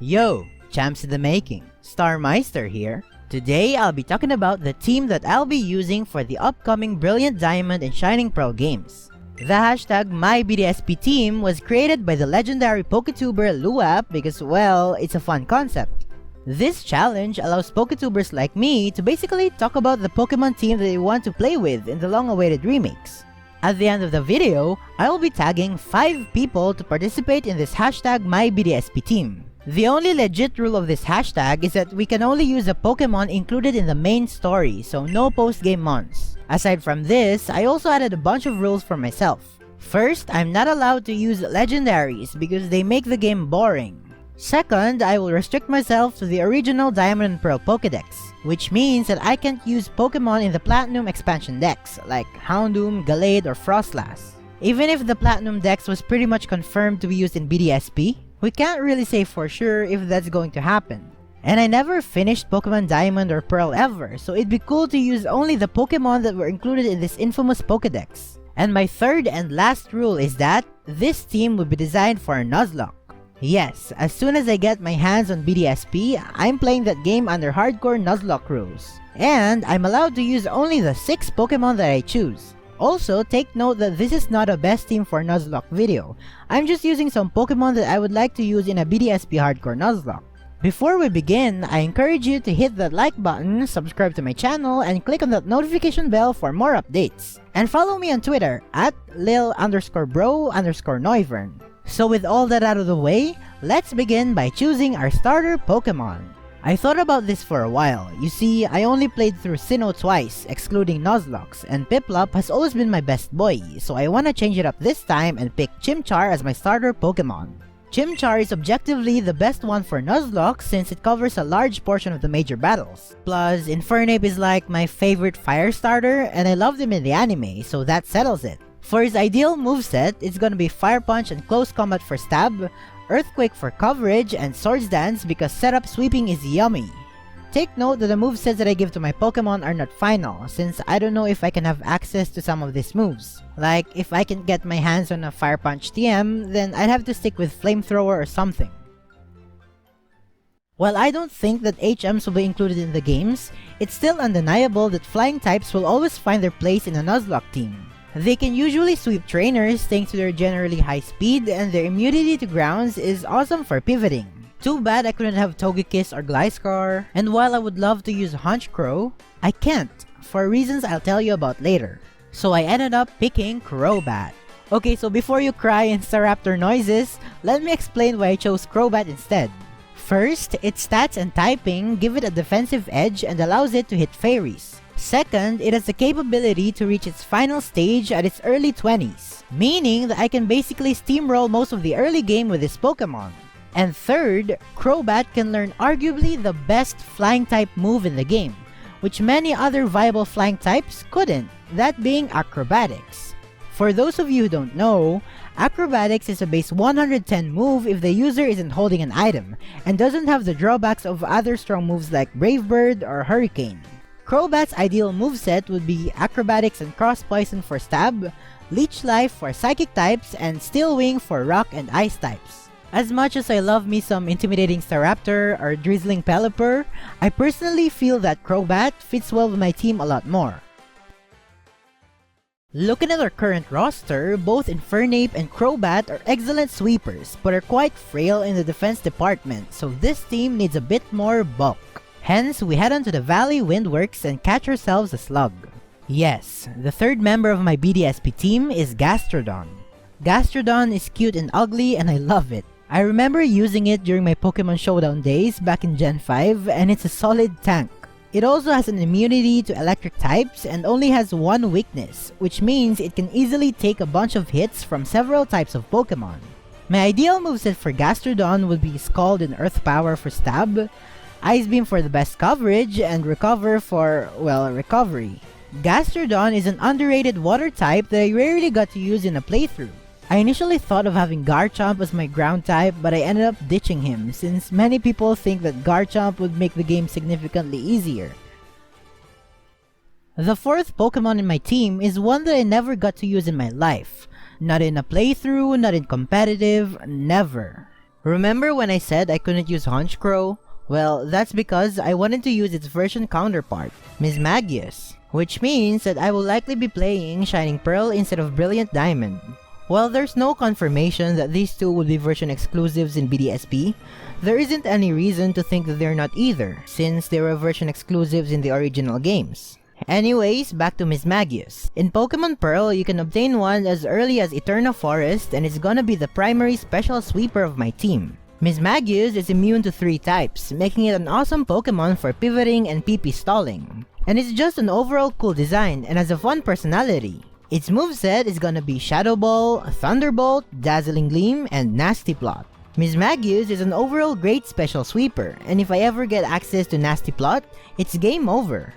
Yo, champs in the making, Starmeistr here. Today I'll be talking about the team that I'll be using for the upcoming Brilliant Diamond and Shining Pearl games. The hashtag MyBDSP team was created by the legendary PokeTuber Luap because, well, it's a fun concept. This challenge allows PokeTubers like me to basically talk about the Pokemon team that they want to play with in the long-awaited remakes. At the end of the video, I will be tagging 5 people to participate in this hashtag MyBDSP team. The only legit rule of this hashtag is that we can only use a Pokemon included in the main story, so no post-game mons. Aside from this, I also added a bunch of rules for myself. First, I'm not allowed to use legendaries because they make the game boring. Second, I will restrict myself to the original Diamond and Pearl Pokedex, which means that I can't use Pokemon in the Platinum expansion decks, like Houndoom, Gallade, or Frostlass. Even if the Platinum Dex was pretty much confirmed to be used in BDSP, we can't really say for sure if that's going to happen. And I never finished Pokemon Diamond or Pearl ever, so it'd be cool to use only the Pokemon that were included in this infamous Pokedex. And my third and last rule is that this team would be designed for a Nuzlocke. Yes, as soon as I get my hands on BDSP, I'm playing that game under hardcore Nuzlocke rules. And I'm allowed to use only the 6 Pokemon that I choose. Also, take note that this is not a best team for Nuzlocke video. I'm just using some Pokemon that I would like to use in a BDSP hardcore Nuzlocke. Before we begin, I encourage you to hit that like button, subscribe to my channel, and click on that notification bell for more updates. And follow me on Twitter at lil_bro_noivern. So with all that out of the way, let's begin by choosing our starter Pokemon. I thought about this for a while. You see, I only played through Sinnoh twice, excluding Nuzlocke, and Piplup has always been my best boy, so I wanna change it up this time and pick Chimchar as my starter Pokemon. Chimchar is objectively the best one for Nuzlocke since it covers a large portion of the major battles. Plus, Infernape is like my favorite fire starter, and I loved him in the anime, so that settles it. For his ideal moveset, it's gonna be Fire Punch and Close Combat for stab, Earthquake for coverage, and Swords Dance because setup sweeping is yummy. Take note that the movesets that I give to my Pokemon are not final, since I don't know if I can have access to some of these moves. Like, if I can get my hands on a Fire Punch TM, then I'd have to stick with Flamethrower or something. While I don't think that HMs will be included in the games, it's still undeniable that flying types will always find their place in a Nuzlocke team. They can usually sweep trainers thanks to their generally high speed, and their immunity to grounds is awesome for pivoting. Too bad I couldn't have Togekiss or Gliscor, and while I would love to use Honchkrow, I can't, for reasons I'll tell you about later. So I ended up picking Crowbat. Okay, so before you cry and Staraptor noises, let me explain why I chose Crowbat instead. First, its stats and typing give it a defensive edge and allows it to hit fairies. Second, it has the capability to reach its final stage at its early 20s, meaning that I can basically steamroll most of the early game with this Pokemon. And third, Crowbat can learn arguably the best flying type move in the game, which many other viable flying types couldn't, that being Acrobatics. For those of you who don't know, Acrobatics is a base 110 move if the user isn't holding an item, and doesn't have the drawbacks of other strong moves like Brave Bird or Hurricane. Crowbat's ideal moveset would be Acrobatics and Cross Poison for stab, Leech Life for psychic types, and Steel Wing for rock and ice types. As much as I love me some intimidating Staraptor or drizzling Pelipper, I personally feel that Crowbat fits well with my team a lot more. Looking at our current roster, both Infernape and Crowbat are excellent sweepers, but are quite frail in the defense department, so this team needs a bit more bulk. Hence, we head on to the Valley Windworks and catch ourselves a slug. Yes, the third member of my BDSP team is Gastrodon. Gastrodon is cute and ugly and I love it. I remember using it during my Pokemon Showdown days back in Gen 5 and it's a solid tank. It also has an immunity to electric types and only has one weakness, which means it can easily take a bunch of hits from several types of Pokemon. My ideal moveset for Gastrodon would be Scald and Earth Power for stab, Ice Beam for the best coverage, and Recover for, well, recovery. Gastrodon is an underrated water type that I rarely got to use in a playthrough. I initially thought of having Garchomp as my ground type, but I ended up ditching him since many people think that Garchomp would make the game significantly easier. The fourth Pokemon in my team is one that I never got to use in my life. Not in a playthrough, not in competitive, never. Remember when I said I couldn't use Honchcrow? Well, that's because I wanted to use its version counterpart, Mismagius, which means that I will likely be playing Shining Pearl instead of Brilliant Diamond. While there's no confirmation that these two will be version exclusives in BDSP, there isn't any reason to think that they're not either, since they were version exclusives in the original games. Anyways, back to Mismagius. In Pokemon Pearl, you can obtain one as early as Eterna Forest, and it's gonna be the primary special sweeper of my team. Mismagius is immune to 3 types, making it an awesome Pokemon for pivoting and PP stalling. And it's just an overall cool design and has a fun personality. Its moveset is gonna be Shadow Ball, Thunderbolt, Dazzling Gleam, and Nasty Plot. Mismagius is an overall great special sweeper, and if I ever get access to Nasty Plot, it's game over.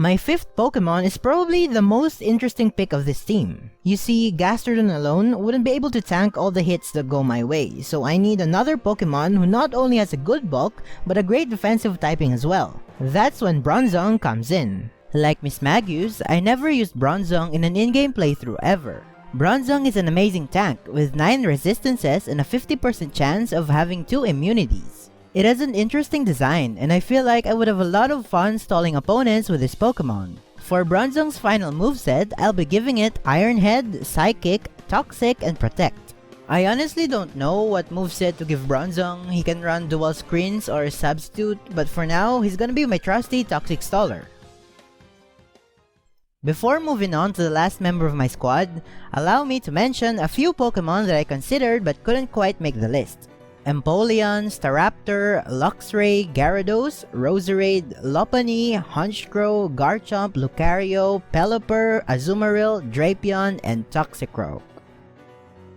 My 5th Pokemon is probably the most interesting pick of this team. You see, Gastrodon alone wouldn't be able to tank all the hits that go my way, so I need another Pokemon who not only has a good bulk, but a great defensive typing as well. That's when Bronzong comes in. Like Mismagius, I never used Bronzong in an in-game playthrough ever. Bronzong is an amazing tank with 9 resistances and a 50% chance of having 2 immunities. It has an interesting design, and I feel like I would have a lot of fun stalling opponents with this Pokemon. For Bronzong's final moveset, I'll be giving it Iron Head, Psychic, Toxic, and Protect. I honestly don't know what moveset to give Bronzong. He can run dual screens or substitute, but for now, he's gonna be my trusty Toxic Staller. Before moving on to the last member of my squad, allow me to mention a few Pokemon that I considered but couldn't quite make the list. Empoleon, Staraptor, Luxray, Gyarados, Roserade, Lopunny, Honchcrow, Garchomp, Lucario, Pelipper, Azumarill, Drapion, and Toxicroak.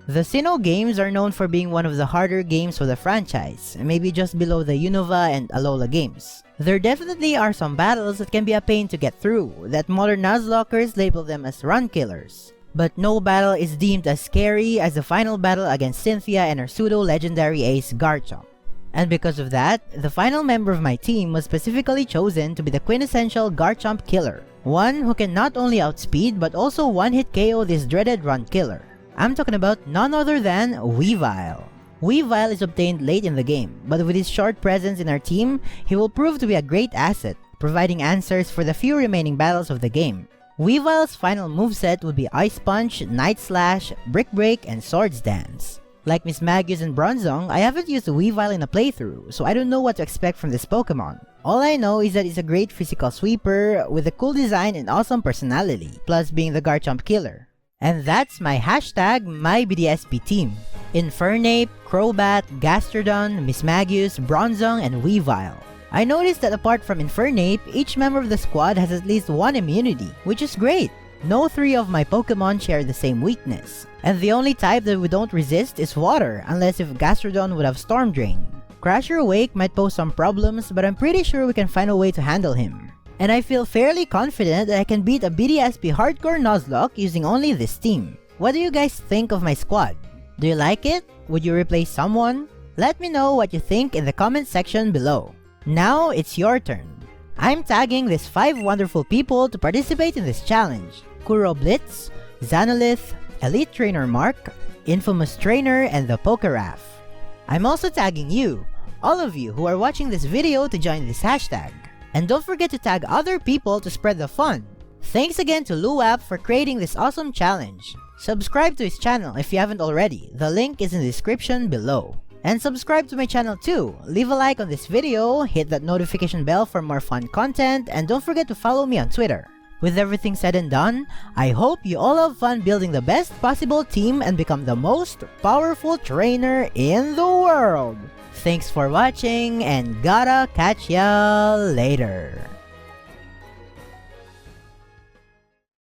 The Sinnoh games are known for being one of the harder games for the franchise, maybe just below the Unova and Alola games. There definitely are some battles that can be a pain to get through, that modern Nuzlockers label them as run killers. But no battle is deemed as scary as the final battle against Cynthia and her pseudo-legendary ace Garchomp. And because of that, the final member of my team was specifically chosen to be the quintessential Garchomp killer. One who can not only outspeed but also one-hit KO this dreaded run killer. I'm talking about none other than Weavile. Weavile is obtained late in the game, but with his short presence in our team, he will prove to be a great asset, providing answers for the few remaining battles of the game. Weavile's final moveset would be Ice Punch, Night Slash, Brick Break, and Swords Dance. Like Mismagius and Bronzong, I haven't used Weavile in a playthrough, so I don't know what to expect from this Pokemon. All I know is that it's a great physical sweeper with a cool design and awesome personality, plus being the Garchomp killer. And that's my hashtag MyBDSP team. Infernape, Crowbat, Gastrodon, Mismagius, Bronzong, and Weavile. I noticed that apart from Infernape, each member of the squad has at least one immunity, which is great. No 3 of my Pokemon share the same weakness. And the only type that we don't resist is water, unless if Gastrodon would have Storm Drain. Crasher Wake might pose some problems, but I'm pretty sure we can find a way to handle him. And I feel fairly confident that I can beat a BDSP hardcore Nuzlocke using only this team. What do you guys think of my squad? Do you like it? Would you replace someone? Let me know what you think in the comment section below. Now it's your turn. I'm tagging these 5 wonderful people to participate in this challenge. Kuro Blitz, Xanolith, Elite Trainer Mark, Infamous Trainer, and the Pokeraf. I'm also tagging you, all of you who are watching this video, to join this hashtag. And don't forget to tag other people to spread the fun. Thanks again to Luap for creating this awesome challenge. Subscribe to his channel if you haven't already, the link is in the description below. And subscribe to my channel too, leave a like on this video, hit that notification bell for more fun content, and don't forget to follow me on Twitter. With everything said and done, I hope you all have fun building the best possible team and become the most powerful trainer in the world. Thanks for watching, and gotta catch ya later.